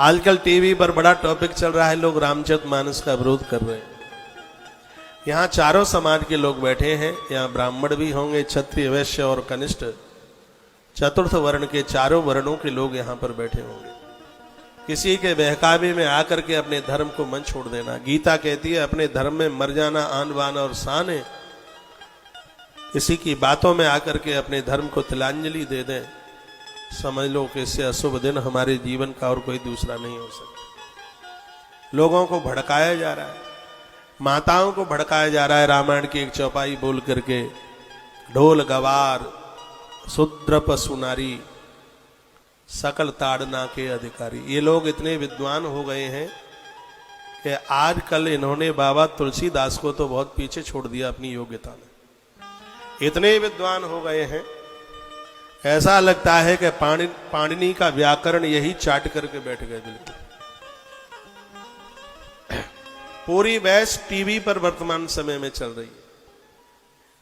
आजकल टीवी पर बड़ा टॉपिक चल रहा है, लोग रामचरितमानस का विरोध कर रहे हैं। यहाँ चारों समाज के लोग बैठे हैं, यहाँ ब्राह्मण भी होंगे, क्षत्रिय, वैश्य और कनिष्ठ, चतुर्थ वर्ण के चारों वर्णों के लोग यहाँ पर बैठे होंगे। किसी के बहकावे में आकर के अपने धर्म को मन छोड़ देना, गीता कहती है अपने धर्म में मर जाना आन बान और शान है। किसी की बातों में आकर के अपने धर्म को तिलांजलि दे दें, समझ लो कि इससे अशुभ दिन हमारे जीवन का और कोई दूसरा नहीं हो सकता। लोगों को भड़काया जा रहा है, माताओं को भड़काया जा रहा है। रामायण की एक चौपाई बोल करके, ढोल गवार शूद्र पशु नारी सकल ताड़ना के अधिकारी। ये लोग इतने विद्वान हो गए हैं कि आजकल इन्होंने बाबा तुलसीदास को तो बहुत पीछे छोड़ दिया अपनी योग्यता में। इतने विद्वान हो गए हैं, ऐसा लगता है कि पाणिनि का व्याकरण यही चाट करके बैठ गए। बिल्कुल पूरी बहस टीवी पर वर्तमान समय में चल रही है।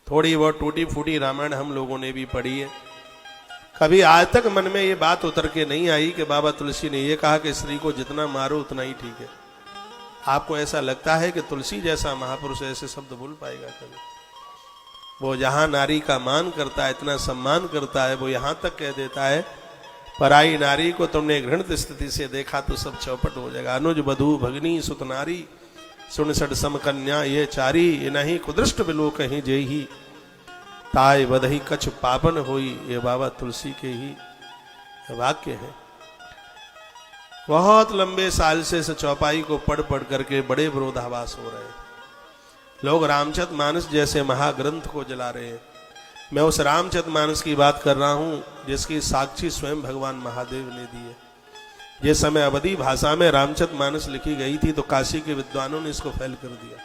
थोड़ी बहुत टूटी फूटी रामायण हम लोगों ने भी पढ़ी है। कभी आज तक मन में ये बात उतर के नहीं आई कि बाबा तुलसी ने ये कहा कि स्त्री को जितना मारो उतना ही ठीक है। आपको ऐसा लगता है कि तुलसी जैसा महापुरुष ऐसे शब्द बोल पाएगा कभी? वो जहां नारी का मान करता है, इतना सम्मान करता है, वो यहां तक कह देता है पराई नारी को तुमने घृणित स्थिति से देखा तो सब चौपट हो जाएगा। अनुज बधू भगनी सुत नारी सुन सड सम कन्या ये चारी, ये नहीं कुदृष्ट बिलो कहीं जे ही ताय बधही कछ पावन होई। ये बाबा तुलसी के ही वाक्य है। बहुत लंबे साल से इस चौपाई को पढ़ पढ़ करके बड़े विरोधाभास हो रहे हैं। लोग रामचरितमानस जैसे महाग्रंथ को जला रहे हैं। मैं उस रामचरितमानस की बात कर रहा हूं जिसकी साक्षी स्वयं भगवान महादेव ने दी है। जिस समय अवधी भाषा में रामचरितमानस लिखी गई थी तो काशी के विद्वानों ने इसको फैल कर दिया।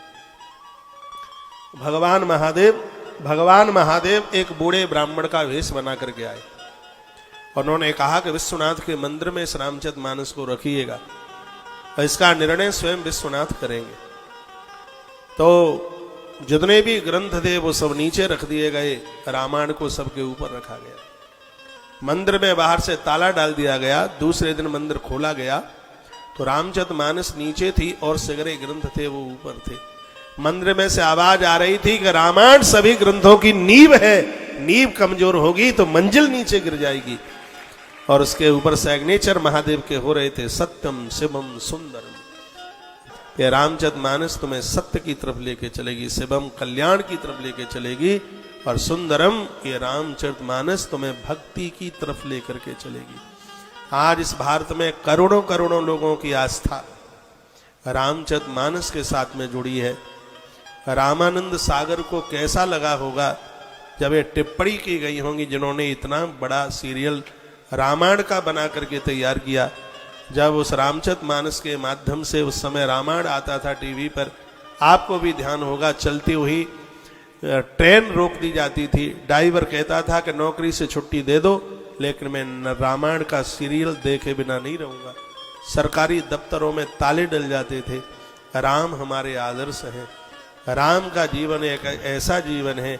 भगवान महादेव एक बूढ़े ब्राह्मण का वेश बना करके आए। उन्होंने कहा कि विश्वनाथ के मंदिर में इस रामचरितमानस को रखिएगा और इसका निर्णय स्वयं विश्वनाथ करेंगे। तो जितने भी ग्रंथ थे वो सब नीचे रख दिए गए, रामायण को सबके ऊपर रखा गया। मंदिर में बाहर से ताला डाल दिया गया। दूसरे दिन मंदिर खोला गया तो रामचरितमानस नीचे थी और सगरे ग्रंथ थे वो ऊपर थे। मंदिर में से आवाज आ रही थी कि रामायण सभी ग्रंथों की नींव है, नींव कमजोर होगी तो मंजिल नीचे गिर जाएगी। और उसके ऊपर सिग्नेचर महादेव के हो रहे थे, सत्यम शिवम सुंदरम। ये रामचरितमानस तुम्हें सत्य की तरफ लेके चलेगी, शिवम कल्याण की तरफ लेके चलेगी, और सुंदरम ये रामचरितमानस तुम्हें भक्ति की तरफ लेकर के चलेगी। आज इस भारत में करोड़ों करोड़ों लोगों की आस्था रामचरितमानस के साथ में जुड़ी है। रामानंद सागर को कैसा लगा होगा जब ये टिप्पणी की गई होंगी, जिन्होंने इतना बड़ा सीरियल रामायण का बना करके तैयार किया। जब उस रामचरितमानस के माध्यम से उस समय रामायण आता था टीवी पर, आपको भी ध्यान होगा चलती हुई ट्रेन रोक दी जाती थी। ड्राइवर कहता था कि नौकरी से छुट्टी दे दो, लेकिन मैं रामायण का सीरियल देखे बिना नहीं रहूंगा। सरकारी दफ्तरों में ताले डल जाते थे। राम हमारे आदर्श हैं। राम का जीवन एक ऐसा जीवन है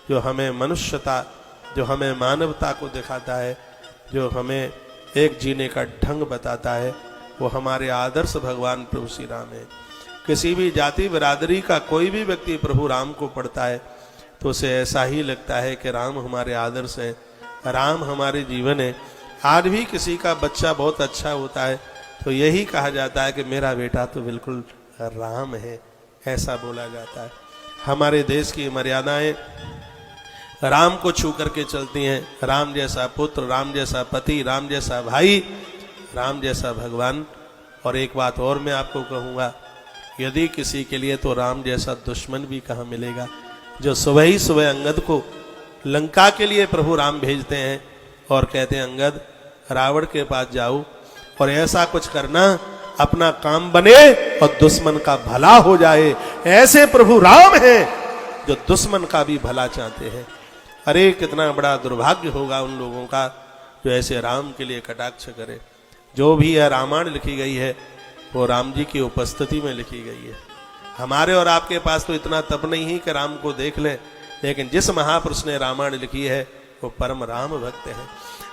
जो हमें मनुष्यता, जो हमें मानवता को दिखाता है, जो हमें एक जीने का ढंग बताता है। वो हमारे आदर्श भगवान प्रभु श्री राम है। किसी भी जाति बिरादरी का कोई भी व्यक्ति प्रभु राम को पढ़ता है तो उसे ऐसा ही लगता है कि राम हमारे आदर्श है, राम हमारे जीवन है। आज भी किसी का बच्चा बहुत अच्छा होता है तो यही कहा जाता है कि मेरा बेटा तो बिल्कुल राम है, ऐसा बोला जाता है। हमारे देश की मर्यादाएं राम को छू करके चलती हैं। राम जैसा पुत्र, राम जैसा पति, राम जैसा भाई, राम जैसा भगवान। और एक बात और मैं आपको कहूँगा, यदि किसी के लिए तो राम जैसा दुश्मन भी कहाँ मिलेगा, जो सुबह ही सुबह अंगद को लंका के लिए प्रभु राम भेजते हैं और कहते हैं अंगद रावण के पास जाओ और ऐसा कुछ करना अपना काम बने और दुश्मन का भला हो जाए। ऐसे प्रभु राम हैं जो दुश्मन का भी भला चाहते हैं। अरे कितना बड़ा दुर्भाग्य होगा उन लोगों का जो ऐसे राम के लिए कटाक्ष करे। जो भी यह रामायण लिखी गई है वो राम जी की उपस्थिति में लिखी गई है। हमारे और आपके पास तो इतना तप नहीं है कि राम को देख लें, लेकिन जिस महापुरुष ने रामायण लिखी है वो परम राम भक्त है।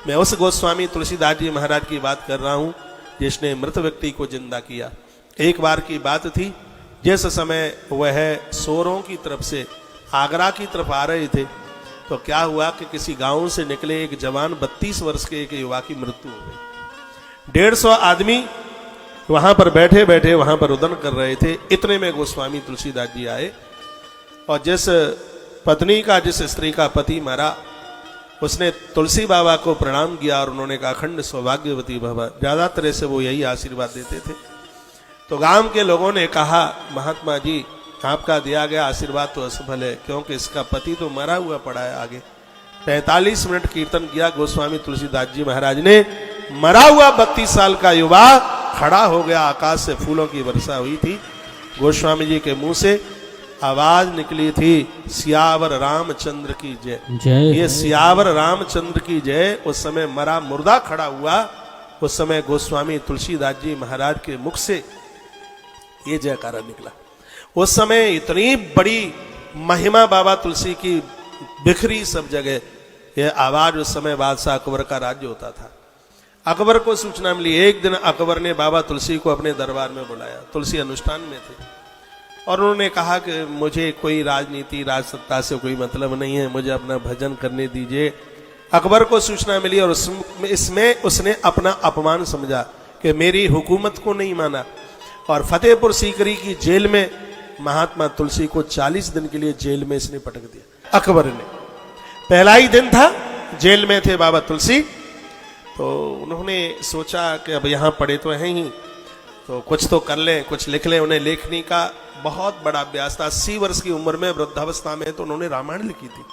मैं उस गोस्वामी तुलसीदास जी महाराज की बात कर रहा हूँ जिसने मृत व्यक्ति को जिंदा किया। एक बार की बात थी, जिस समय वह सोरों की तरफ से आगरा की तरफ आ रहे थे, तो क्या हुआ कि किसी गांव से निकले एक जवान 32 वर्ष के एक युवा की मृत्यु हो गई। 150 आदमी वहां पर बैठे बैठे वहां पर रुदन कर रहे थे। इतने में गोस्वामी तुलसीदास जी आए और जिस पत्नी का, जिस स्त्री का पति मरा, उसने तुलसी बाबा को प्रणाम किया और उन्होंने कहा अखंड सौभाग्यवती भव। ज्यादा तरह से वो यही आशीर्वाद देते थे। तो गांव के लोगों ने कहा महात्मा जी, आपका दिया गया आशीर्वाद तो असफल है, क्योंकि इसका पति तो मरा हुआ पड़ा है। आगे 45 मिनट कीर्तन किया गोस्वामी तुलसीदास जी महाराज ने। मरा हुआ 32 साल का युवा खड़ा हो गया। आकाश से फूलों की वर्षा हुई थी। गोस्वामी जी के मुंह से आवाज निकली थी, सियावर रामचंद्र की जय। ये सियावर रामचंद्र की जय। उस समय मरा मुर्दा खड़ा हुआ। उस समय गोस्वामी तुलसीदास जी महाराज के मुख से ये जयकारा निकला। उस समय इतनी बड़ी महिमा बाबा तुलसी की बिखरी सब जगह। यह आवाज उस समय बादशाह अकबर का राज्य होता था। अकबर को सूचना मिली। एक दिन अकबर ने बाबा तुलसी को अपने दरबार में बुलाया। तुलसी अनुष्ठान में थे और उन्होंने कहा कि मुझे कोई राजनीति राजसत्ता से कोई मतलब नहीं है, मुझे अपना भजन करने दीजिए। अकबर को सूचना मिली और इसमें उसने अपना अपमान समझा कि मेरी हुकूमत को नहीं माना और फतेहपुर सीकरी की जेल में महात्मा तुलसी को 40 दिन के लिए जेल में इसने पटक दिया। अकबर ने, पहला ही दिन था, जेल में थे बाबा तुलसी, तो उन्होंने सोचा कि अब यहाँ पड़े तो हैं ही, तो कुछ तो कर लें, कुछ लिख लें। उन्हें लेखनी का बहुत बड़ा अभ्यास था। 80 वर्ष की उम्र में, वृद्धावस्था में, तो उन्होंने रामायण लिखी थी।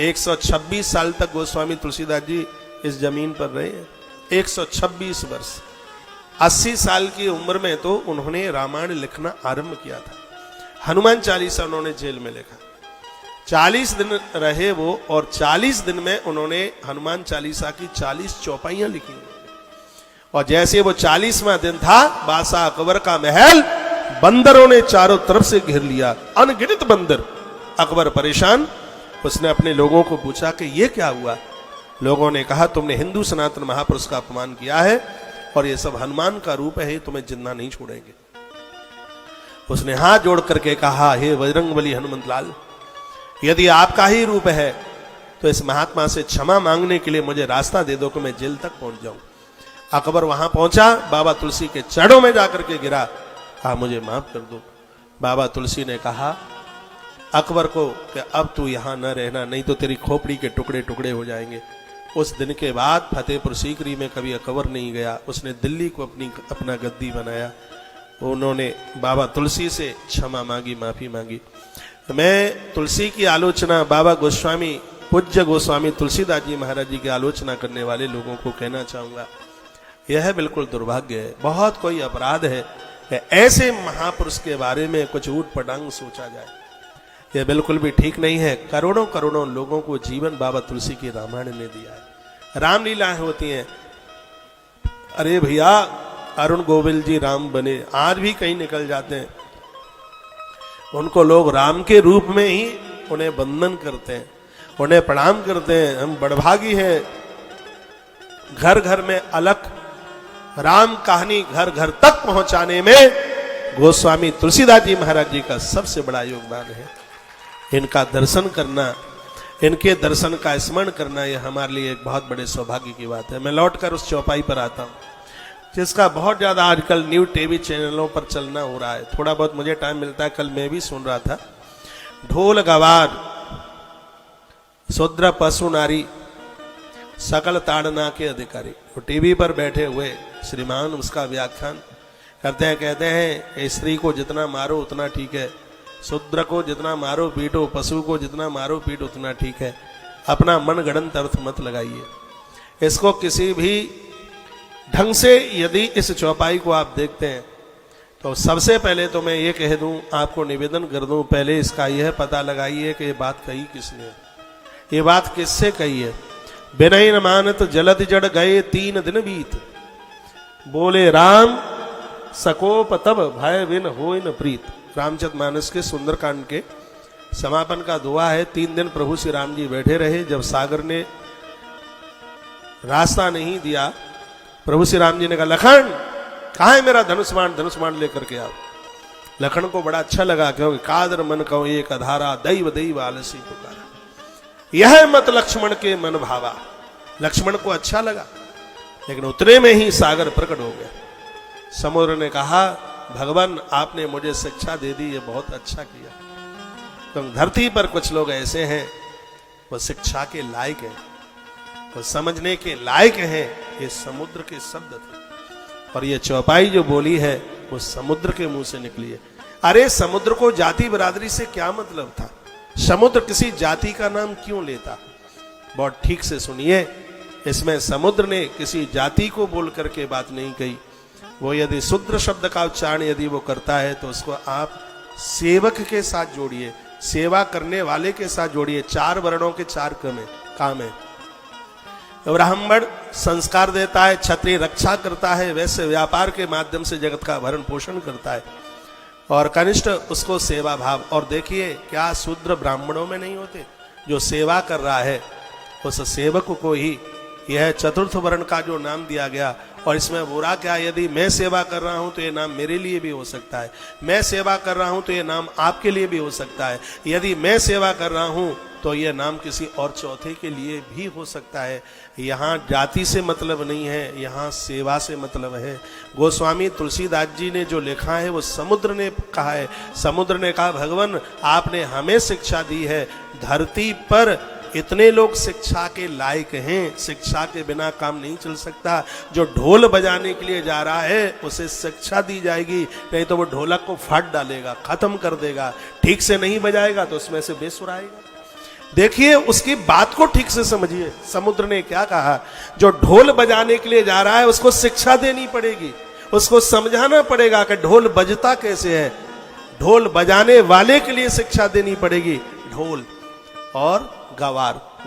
126 साल तक गोस्वामी तुलसीदास जी इस जमीन पर रहे हैं। 126 वर्ष। 80 साल की उम्र में तो उन्होंने रामायण लिखना आरंभ किया था। हनुमान चालीसा उन्होंने जेल में लिखा। 40 दिन रहे वो और 40 दिन में उन्होंने हनुमान चालीसा की 40 चौपाइयां लिखी। और जैसे वो 40वां दिन था, बादशाह अकबर का महल बंदरों ने चारों तरफ से घेर लिया, अनगिनत बंदर। अकबर परेशान। उसने अपने लोगों को पूछा कि ये क्या हुआ। लोगों ने कहा तुमने हिंदू सनातन महापुरुष का अपमान किया है और ये सब हनुमान का रूप है, तुम्हें जिंदा नहीं छोड़ेंगे। उसने हाथ जोड़ करके कहा, हे बजरंगबली हनुमंत लाल, यदि आपका ही रूप है तो इस महात्मा से क्षमा मांगने के लिए मुझे रास्ता दे दो कि मैं जेल तक पहुंच जाऊं। अकबर वहां पहुंचा, बाबा तुलसी के चरणों में जाकर के गिरा, कहा मुझे माफ कर दो। बाबा तुलसी ने कहा अकबर को कि अब तू यहां न रहना, नहीं तो तेरी खोपड़ी के टुकड़े टुकड़े हो जाएंगे। उस दिन के बाद फतेहपुर सीकरी में कभी अकबर नहीं गया। उसने दिल्ली को अपना गद्दी बनाया। उन्होंने बाबा तुलसी से क्षमा मांगी, माफी मांगी। मैं तुलसी की आलोचना, बाबा गोस्वामी, पूज्य गोस्वामी तुलसीदास जी महाराज जी की आलोचना करने वाले लोगों को कहना चाहूंगा, यह बिल्कुल दुर्भाग्य है, बहुत कोई अपराध है कि ऐसे महापुरुष के बारे में कुछ ऊट पटांग सोचा जाए। यह बिल्कुल भी ठीक नहीं है। करोड़ों करोड़ों लोगों को जीवन बाबा तुलसी की रामायण ने दिया है। रामलीलाएं होती हैं। अरे भैया, अरुण गोविल जी राम बने, आज भी कहीं निकल जाते हैं, उनको लोग राम के रूप में ही उन्हें वंदन करते हैं, उन्हें प्रणाम करते हैं। हम बड़भागी हैं। घर घर में अलख राम कहानी घर घर तक पहुंचाने में गोस्वामी तुलसीदास जी महाराज जी का सबसे बड़ा योगदान है। इनका दर्शन करना, इनके दर्शन का स्मरण करना, यह हमारे लिए एक बहुत बड़े सौभाग्य की बात है। मैं लौटकर उस चौपाई पर आता हूं जिसका बहुत ज्यादा आजकल न्यू टीवी चैनलों पर चलना हो रहा है। थोड़ा बहुत मुझे टाइम मिलता है, कल मैं भी सुन रहा था। ढोल गवार शूद्र पशु नारी सकल ताड़ना के अधिकारी, वो टीवी पर बैठे हुए श्रीमान उसका व्याख्यान कहते हैं स्त्री को जितना मारो उतना ठीक है, शूद्र को जितना मारो पीटो, पशु को जितना मारो पीटो उतना ठीक है, अपना मन गढ़ंत अर्थ मत लगाइए। इसको किसी भी ढंग से यदि इस चौपाई को आप देखते हैं तो सबसे पहले तो मैं ये कह दूं, आपको निवेदन कर दूं, पहले इसका यह पता लगाइए कि ये बात कही किसने, ये बात किससे कही है। बिनय न मानत जलद जड़ गए 3 दिन बीत, बोले राम सकोप तब भय बिन होय न प्रीत। रामचरितमानस के सुंदरकांड के समापन का दुआ है। 3 दिन प्रभु श्री राम जी बैठे रहे। जब सागर ने रास्ता नहीं दिया, प्रभु श्री राम जी ने कहा, लखन कहाँ है मेरा धनुष बाण लेकर के आओ। लखन को बड़ा अच्छा लगा, क्योंकि कादर मन कहो एक अधारा, दैव दैव आलसी पुकारा, यह मत लक्ष्मण के मन भावा। लक्ष्मण को अच्छा लगा, लेकिन उतने में ही सागर प्रकट हो गया। समुद्र ने कहा, भगवान आपने मुझे शिक्षा दे दी, ये बहुत अच्छा किया। तो धरती पर कुछ लोग ऐसे हैं, वो शिक्षा के लायक हैं, वो समझने के लायक हैं। ये समुद्र के शब्द थे, और ये चौपाई जो बोली है वो समुद्र के मुंह से निकली है। अरे समुद्र को जाति बरादरी से क्या मतलब था? समुद्र किसी जाति का नाम क्यों लेता? बहुत ठीक से सुनिए, इसमें समुद्र ने किसी जाति को बोल करके बात नहीं कही। वो यदि शूद्र शब्द का उच्चारण यदि वो करता है तो उसको आप सेवक के साथ जोड़िए, सेवा करने वाले के साथ जोड़िए। 4 वर्णों के 4 काम है। ब्राह्मण संस्कार देता है, क्षत्रिय रक्षा करता है, वैसे व्यापार के माध्यम से जगत का भरण पोषण करता है, और कनिष्ठ उसको सेवा भाव। और देखिए क्या शूद्र ब्राह्मणों में नहीं होते? जो सेवा कर रहा है उस सेवक को ही यह चतुर्थ वर्ण का जो नाम दिया गया। और इसमें बुरा क्या? यदि मैं सेवा कर रहा हूं तो ये नाम मेरे लिए भी हो सकता है, मैं सेवा कर रहा हूं तो ये नाम आपके लिए भी हो सकता है, यदि मैं सेवा कर रहा हूं तो यह नाम किसी और चौथे के लिए भी हो सकता है। यहाँ जाति से मतलब नहीं है, यहाँ सेवा से मतलब है। गोस्वामी तुलसीदास जी ने जो लिखा है वो समुद्र ने कहा है। समुद्र ने कहा, भगवान आपने हमें शिक्षा दी है, धरती पर इतने लोग शिक्षा के लायक हैं, शिक्षा के बिना काम नहीं चल सकता। जो ढोल बजाने के लिए जा रहा है उसे शिक्षा दी जाएगी, नहीं तो वो ढोलक को फाड़ डालेगा, खत्म कर देगा। ठीक से नहीं बजाएगा तो उसमें से बेसुरा आएगा। देखिए उसकी बात को ठीक से समझिए। समुद्र ने क्या कहा? जो ढोल बजाने के लिए जा रहा है उसको शिक्षा देनी पड़ेगी, उसको समझाना पड़ेगा कि ढोल बजता कैसे है। ढोल बजाने वाले के लिए शिक्षा देनी पड़ेगी। ढोल और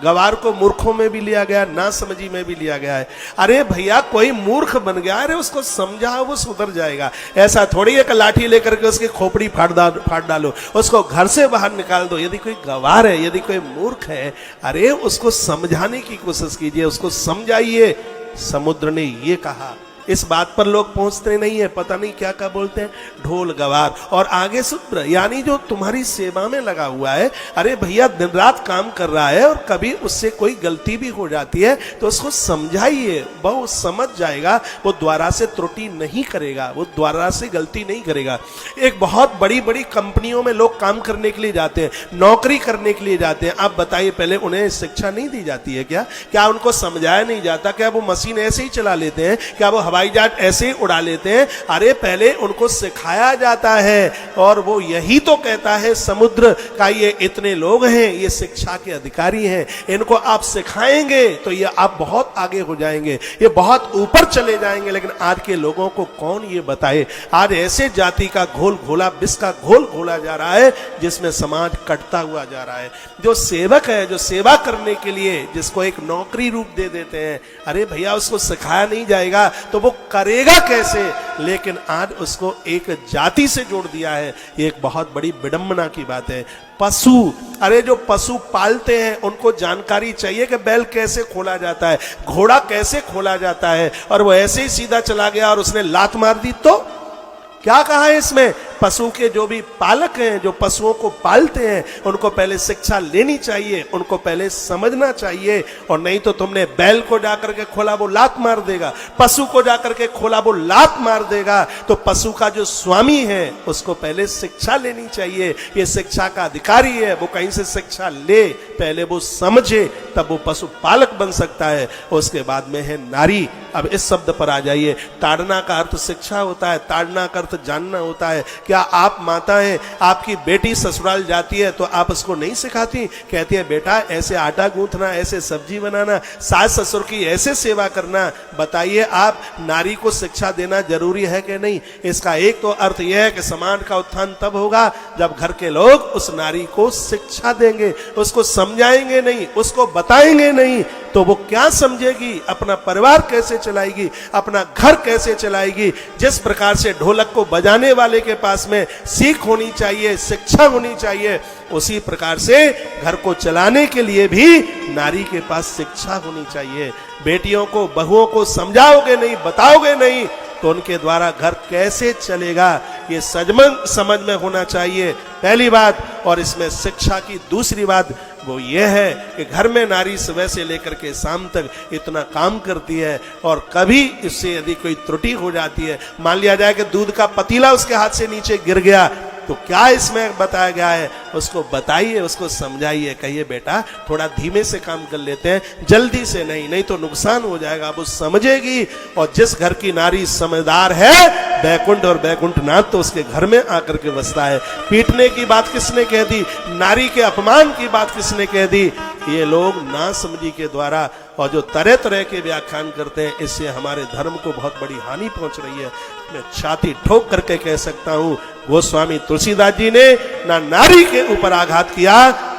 गवार को मूर्खों में भी लिया गया, ना समझी में भी लिया गया है। अरे भैया कोई मूर्ख बन गया, अरे उसको समझाओ, वो सुधर जाएगा। ऐसा थोड़ी एक लाठी लेकर के उसकी खोपड़ी फाड़ डालो, उसको घर से बाहर निकाल दो। यदि कोई गवार है, यदि कोई मूर्ख है, अरे उसको समझाने की कोशिश कीजिए, उसको समझाइए। समुद्र ने ये कहा। इस बात पर लोग पहुंचते नहीं है, पता नहीं क्या क्या बोलते हैं, ढोल गवार और आगे शूद्र, यानी जो तुम्हारी सेवा में लगा हुआ है। अरे भैया दिन रात काम कर रहा है और कभी उससे कोई गलती भी हो जाती है तो उसको समझाइए, वो समझ जाएगा, वो द्वारा से त्रुटि नहीं करेगा, वो द्वारा से गलती नहीं करेगा। एक बहुत बड़ी बड़ी कंपनियों में लोग काम करने के लिए जाते हैं, नौकरी करने के लिए जाते हैं। आप बताइए, पहले उन्हें शिक्षा नहीं दी जाती है क्या? क्या उनको समझाया नहीं जाता? क्या वो मशीन ऐसे ही चला लेते हैं? क्या वो हवाई जहाज ऐसे ही उड़ा लेते हैं? अरे पहले उनको सिखाया जाता है। और वो यही तो कहता है समुद्र का, ये इतने लोग हैं, ये शिक्षा के अधिकारी हैं, इनको आप सिखाएंगे तो ये आप बहुत आगे हो जाएंगे, ये बहुत ऊपर चले जाएंगे। लेकिन आज के लोगों को कौन ये बताए? आज ऐसे जाति का घोल घोला, विष का घोल घोला जा रहा है जिसमें समाज कटता हुआ जा रहा है। जो सेवक है, जो सेवा करने के लिए जिसको एक नौकरी रूप दे देते हैं, अरे भैया उसको सिखाया नहीं जाएगा तो वो करेगा कैसे? लेकिन आज उसको एक जाति से जोड़ दिया है। ये एक बहुत बड़ी विडंबना की बात है। पशु, अरे जो पशु पालते हैं उनको जानकारी चाहिए कि बैल कैसे खोला जाता है, घोड़ा कैसे खोला जाता है, और वो ऐसे ही सीधा चला गया और उसने लात मार दी तो क्या कहा है इसमें? पशु के जो भी पालक हैं, जो पशुओं को पालते हैं, उनको पहले शिक्षा लेनी चाहिए, उनको पहले समझना चाहिए। और नहीं तो तुमने बैल को जाकर के खोला वो लात मार देगा, पशु को जाकर के खोला वो लात मार देगा। तो पशु का जो स्वामी है उसको पहले शिक्षा लेनी चाहिए। ये शिक्षा का अधिकारी है, वो कहीं से शिक्षा ले, पहले वो समझे, तब वो पशु पालक बन सकता है। उसके बाद में है नारी। अब इस शब्द पर आ जाइए। ताड़ना का अर्थ शिक्षा होता है, ताड़ना का अर्थ जानना होता है। क्या आप माता हैं, आपकी बेटी ससुराल जाती है तो आप उसको नहीं सिखाती? कहती है बेटा ऐसे आटा गूंथना, ऐसे सब्जी बनाना, सास ससुर की ऐसे सेवा करना। बताइए आप, नारी को शिक्षा देना जरूरी है कि नहीं? इसका एक तो अर्थ यह है कि समाज का उत्थान तब होगा जब घर के लोग उस नारी को शिक्षा देंगे, उसको समझाएंगे नहीं, उसको बताएंगे नहीं। तो वो क्या समझेगी, अपना परिवार कैसे चलाएगी, अपना घर कैसे चलाएगी। जिस प्रकार से ढोलक को बजाने वाले के पास में सीख होनी चाहिए, शिक्षा होनी चाहिए, उसी प्रकार से घर को चलाने के लिए भी नारी के पास शिक्षा होनी चाहिए। बेटियों को, बहुओं को समझाओगे नहीं, बताओगे नहीं, तो उनके द्वारा घर कैसे चलेगा, ये समझ में होना चाहिए, पहली बात। और इसमें शिक्षा की दूसरी बात वो ये है कि घर में नारी सुबह से लेकर के शाम तक इतना काम करती है, और कभी इससे यदि कोई त्रुटि हो जाती है, मान लिया जाए कि दूध का पतीला उसके हाथ से नीचे गिर गया, तो क्या इसमें बताया गया है, उसको बताइए, उसको समझाइए, कहिए बेटा थोड़ा धीमे से काम कर लेते हैं, जल्दी से नहीं तो नुकसान हो जाएगा। वो समझेगी, और जिस घर की नारी समझदार है, बैकुंठ और बैकुंठनाथ तो उसके घर में आकर के बसता है। पीटने की बात किसने कह दी, नारी के अपमान की बात किसने कह दी, ये लोग ना समझी के द्वारा, और जो तरह तरह के व्याख्यान करते हैं, इससे हमारे धर्म को बहुत बड़ी हानि पहुंच रही है। मैं छाती ठोक करके कह सकता हूं, गोस्वामी तुलसीदास जी ने ना नारी के ऊपर आघात किया,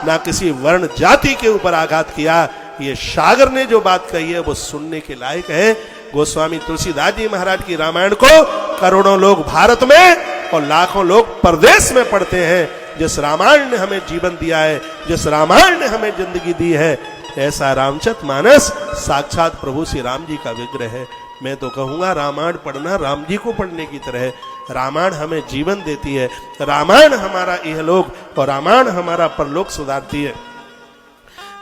ना किसी वर्ण जाति के ऊपर आघात किया। ये सागर ने जो बात कही है वो सुनने के लायक है। गोस्वामी तुलसीदास जी महाराज की रामायण को करोड़ों लोग भारत में और लाखों लोग परदेश में पढ़ते हैं। जिस रामायण ने हमें जीवन दिया है, जिस रामायण ने हमें जिंदगी दी है, ऐसा रामचरितमानस साक्षात प्रभु श्री राम जी का विग्रह है। मैं तो कहूंगा रामायण पढ़ना राम जी को पढ़ने की तरह है। रामायण हमें जीवन देती है, रामायण हमारा इहलोक और रामायण हमारा परलोक सुधारती है।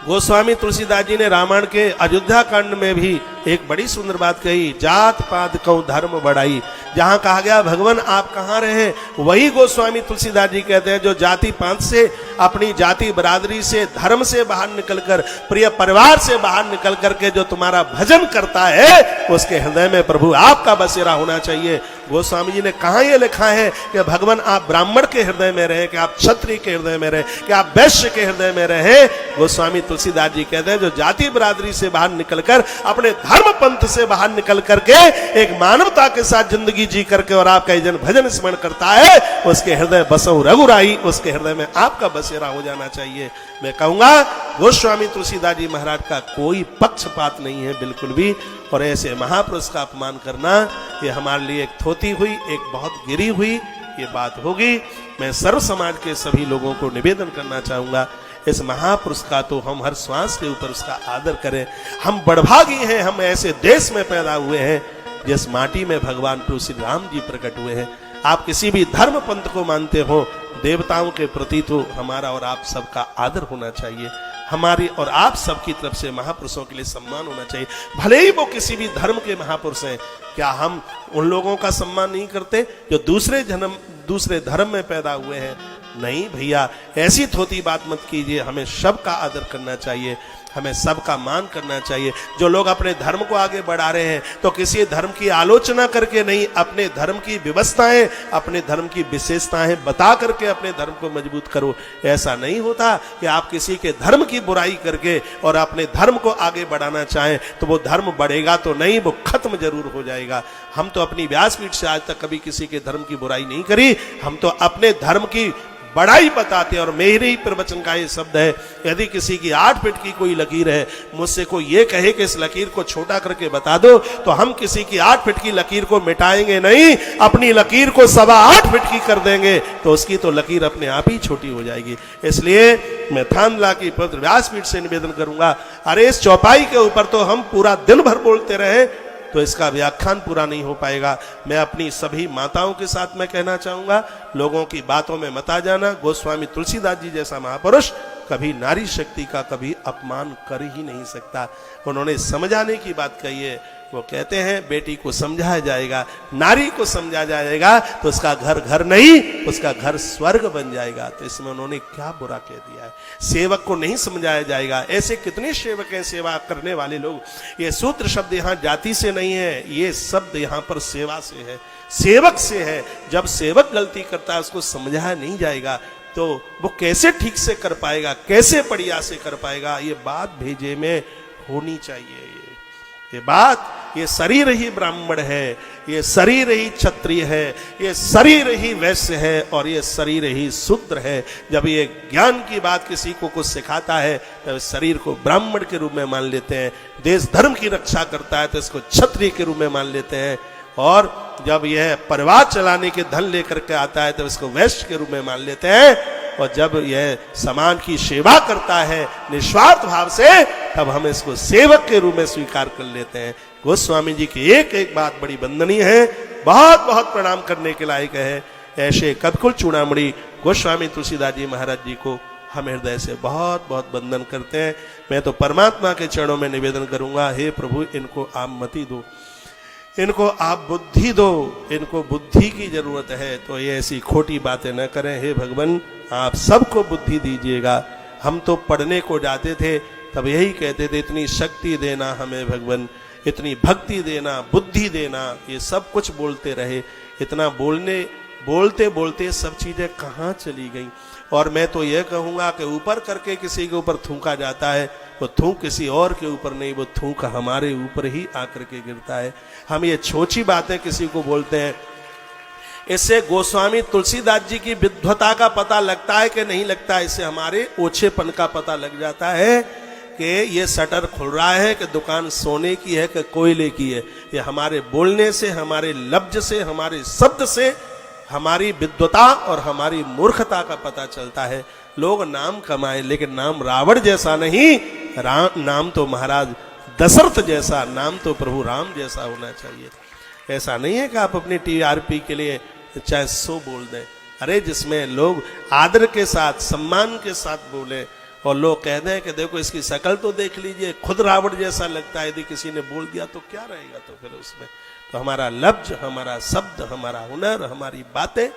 गोस्वामी तुलसीदास जी ने रामायण के अयोध्या कांड में भी एक बड़ी सुंदर बात कही, जात पात कौ धर्म बढ़ाई। जहां कहा गया भगवान आप कहां रहे, वही गोस्वामी तुलसीदास जी कहते हैं जो जाति पात से, अपनी जाति बरादरी से, धर्म से बाहर निकलकर, प्रिय परिवार से बाहर निकल करके जो तुम्हारा भजन करता है, उसके हृदय में प्रभु आपका बसेरा होना चाहिए। गोस्वामी जी ने कहां ये लिखा है कि भगवान आप ब्राह्मण के हृदय में रहे, कि आप क्षत्रिय के हृदय में रहे, कि आप वैश्य के हृदय में रहे। गोस्वामी तुलसीदास जी कहते हैं जो जाति बरादरी से बाहर निकलकर, अपने धर्म पंथ से बाहर निकल करके एक मानवता के साथ जिंदगी जी करके और आपका जन भजन स्मरण करता है, उसके हृदय बसौ रघुराई, उसके हृदय में आपका बसेरा हो जाना चाहिए। मैं कहूंगा गोस्वामी तुलसीदास जी महाराज का कोई पक्षपात नहीं है बिल्कुल भी, और ऐसे महापुरुष का अपमान करना ये हमारे लिए एक थोती हुई, एक बहुत गिरी हुई ये बात होगी। मैं सर्व समाज के सभी लोगों को निवेदन करना चाहूंगा, इस महापुरुष का तो हम हर श्वास के ऊपर उसका आदर करें। हम बड़भागी हैं, हम ऐसे देश में पैदा हुए हैं जिस माटी में भगवान प्रभु श्री राम जी प्रकट हुए हैं। आप किसी भी धर्म पंथ को मानते हो, देवताओं के प्रति तो हमारा और आप सबका आदर होना चाहिए। हमारी और आप सबकी तरफ से महापुरुषों के लिए सम्मान होना चाहिए, भले ही वो किसी भी धर्म के महापुरुष हैं। क्या हम उन लोगों का सम्मान नहीं करते जो दूसरे धर्म में पैदा हुए हैं? नहीं भैया, ऐसी थोती बात मत कीजिए। हमें सबका आदर करना चाहिए, हमें सबका मान करना चाहिए। जो लोग अपने धर्म को आगे बढ़ा रहे हैं तो किसी धर्म की आलोचना करके नहीं, अपने धर्म की व्यवस्थाएं, अपने धर्म की विशेषताएं बता करके अपने धर्म को मजबूत करो। ऐसा नहीं होता कि आप किसी के धर्म की बुराई करके और अपने धर्म को आगे बढ़ाना चाहें तो वो धर्म बढ़ेगा तो नहीं, वो खत्म जरूर हो जाएगा। हम तो अपनी व्यासपीठ से आज तक कभी किसी के धर्म की बुराई नहीं करी, हम तो अपने धर्म की बड़ाई बताते हैं। और मेरे ही प्रवचन का ये शब्द है, यदि किसी की 8 फीट की कोई लकीर है, मुझसे कोई ये कहे कि इस लकीर को छोटा करके बता दो, तो हम किसी की 8 फीट की लकीर को मिटाएंगे नहीं, अपनी लकीर को 8.25 फीट की कर देंगे, तो उसकी तो लकीर अपने आप ही छोटी हो जाएगी। इसलिए मैं थानला की पवित्र व्यासपीठ से निवेदन करूंगा, अरे इस चौपाई के ऊपर तो हम पूरा दिन भर बोलते रहे तो इसका व्याख्यान पूरा नहीं हो पाएगा। मैं अपनी सभी माताओं के साथ में कहना चाहूंगा, लोगों की बातों में मत आ जाना। गोस्वामी तुलसीदास जी जैसा महापुरुष कभी नारी शक्ति का कभी अपमान कर ही नहीं सकता। उन्होंने समझाने की बात कही है, वो कहते हैं बेटी को समझाया जाएगा, नारी को समझा जाएगा तो उसका घर घर नहीं, उसका घर स्वर्ग बन जाएगा। तो इसमें उन्होंने क्या बुरा कह दिया है? सेवक को नहीं समझाया जाएगा। ऐसे कितने सेवक हैं, सेवा करने वाले लोग। ये सूत्र शब्द यहाँ जाति से नहीं है, ये शब्द यहाँ पर सेवा से है, सेवक से है। जब सेवक गलती करता है उसको समझाया नहीं जाएगा तो वो कैसे ठीक से कर पाएगा, कैसे बढ़िया से कर पाएगा? ये बात भेजे में होनी चाहिए। ये बात ये शरीर ही ब्राह्मण है, ये शरीर ही क्षत्रिय है, ये शरीर ही वैश्य है और ये शरीर ही शूद्र है। जब ये ज्ञान की बात किसी को कुछ सिखाता है तब शरीर को ब्राह्मण के रूप में मान लेते हैं, देश धर्म की रक्षा करता है तो इसको क्षत्रिय के रूप में मान लेते हैं, और जब यह परिवार चलाने के धन लेकर के आता है तब इसको वैश्य के रूप में मान लेते हैं, और जब यह समाज की सेवा करता है निस्वार्थ भाव से तब हम इसको सेवक के रूप में स्वीकार कर लेते हैं। गोस्वामी जी की एक एक बात बड़ी वंदनीय है, बहुत बहुत प्रणाम करने के लायक है। ऐसे कपिकुल चूड़ामणि गोस्वामी तुलसीदास जी महाराज जी को हम हृदय से बहुत बहुत वंदन करते हैं। मैं तो परमात्मा के चरणों में निवेदन करूंगा, हे प्रभु इनको आप मति दो, इनको आप बुद्धि दो, इनको बुद्धि की जरूरत है, तो ये ऐसी खोटी बातें न करें। हे भगवान आप सबको बुद्धि दीजिएगा। हम तो पढ़ने को जाते थे तब यही कहते थे इतनी शक्ति देना हमें भगवान, इतनी भक्ति देना, बुद्धि देना, ये सब कुछ बोलते रहे। इतना बोलते बोलते सब चीजें कहाँ चली गई। और मैं तो यह कहूंगा कि ऊपर करके किसी के ऊपर थूका जाता है, वो थूक किसी और के ऊपर नहीं, वो थूक हमारे ऊपर ही आकर के गिरता है। हम ये छोटी बातें किसी को बोलते हैं, इससे गोस्वामी तुलसीदास जी की विद्वता का पता लगता है कि नहीं लगता है, इससे हमारे ओछेपन का पता लग जाता है कि ये शटर खुल रहा है कि दुकान सोने की है कि कोयले की है। ये हमारे बोलने से, हमारे लफ्ज से, हमारे शब्द से हमारी विद्वता और हमारी मूर्खता का पता चलता है। लोग नाम कमाए लेकिन नाम रावण जैसा नहीं, नाम तो महाराज दशरथ जैसा, नाम तो प्रभु राम जैसा होना चाहिए। ऐसा नहीं है कि आप अपनी टीआरपी के लिए चाहे 100 बोल दें। अरे जिसमें लोग आदर के साथ, सम्मान के साथ बोले और लोग कह दें कि देखो इसकी शकल तो देख लीजिए, खुद रावण जैसा लगता है, यदि किसी ने बोल दिया तो क्या रहेगा। तो फिर उसमें तो हमारा लफ्ज, हमारा शब्द, हमारा हुनर, हमारी बातें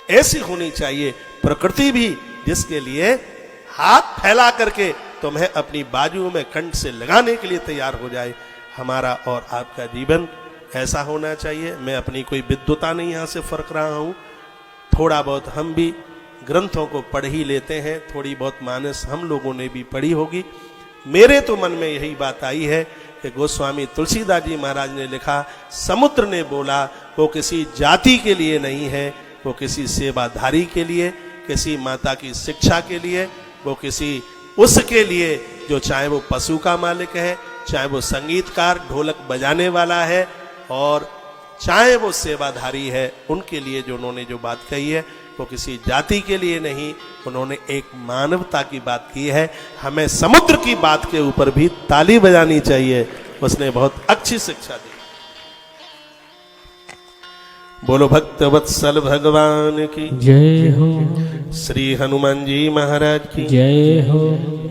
ऐसी होनी चाहिए। प्रकृति भी जिसके लिए हाथ फैला करके तुम्हें अपनी बाजू में कंठ से लगाने के लिए तैयार हो जाए, हमारा और आपका जीवन ऐसा होना चाहिए। मैं अपनी कोई विद्वता नहीं यहाँ से फर्क रहा हूँ, थोड़ा बहुत हम भी ग्रंथों को पढ़ ही लेते हैं, थोड़ी बहुत मानस हम लोगों ने भी पढ़ी होगी। मेरे तो मन में यही बात आई है कि गोस्वामी तुलसीदास जी महाराज ने लिखा, समुद्र ने बोला, वो किसी जाति के लिए नहीं है, वो किसी सेवाधारी के लिए, किसी माता की शिक्षा के लिए, वो किसी उसके लिए जो चाहे वो पशु का मालिक है, चाहे वो संगीतकार ढोलक बजाने वाला है, और चाहे वो सेवाधारी है, उनके लिए जो उन्होंने जो बात कही है वो किसी जाति के लिए नहीं, उन्होंने एक मानवता की बात की है। हमें समुद्र की बात के ऊपर भी ताली बजानी चाहिए, उसने बहुत अच्छी शिक्षा दी। बोलो भक्त वत्सल भगवान की जय हो, श्री हनुमान जी महाराज की जय हो।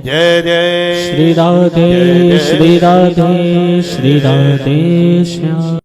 जय जय श्री राधे, श्री राधे, श्री राधे श्याम।